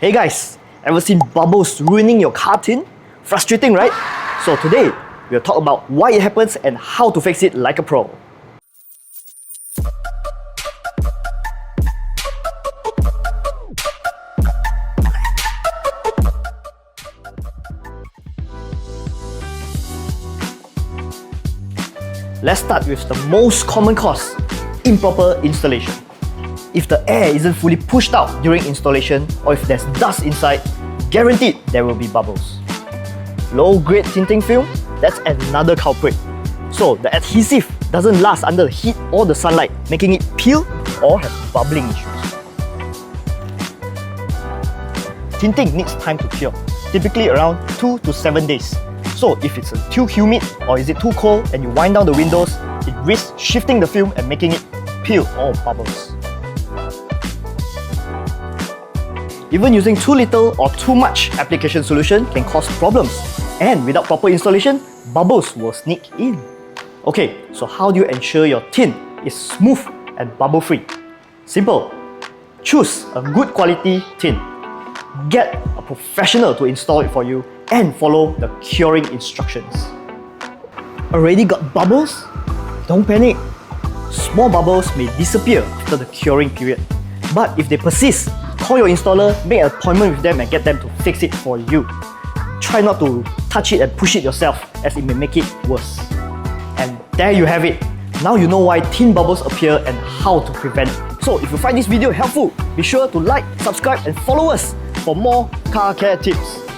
Hey guys, ever seen bubbles ruining your car tint? Frustrating, right? So today, we'll talk about why it happens and how to fix it like a pro. Let's start with the most common cause, improper installation. If the air isn't fully pushed out during installation or if there's dust inside, guaranteed there will be bubbles. Low-grade tinting film, that's another culprit. So the adhesive doesn't last under the heat or the sunlight, making it peel or have bubbling issues. Tinting needs time to cure, typically around 2 to 7 days. So if it's too humid or is it too cold and you wind down the windows, it risks shifting the film and making it peel or bubbles. Even using too little or too much application solution can cause problems, and without proper installation, bubbles will sneak in. Okay, so how do you ensure your tint is smooth and bubble-free? Simple. Choose a good quality tint. Get a professional to install it for you and follow the curing instructions. Already got bubbles? Don't panic. Small bubbles may disappear after the curing period, but if they persist, call your installer, make an appointment with them and get them to fix it for you. Try not to touch it and push it yourself, as it may make it worse. And there you have it. Now you know why tint bubbles appear and how to prevent it. So if you find this video helpful, be sure to like, subscribe and follow us for more car care tips.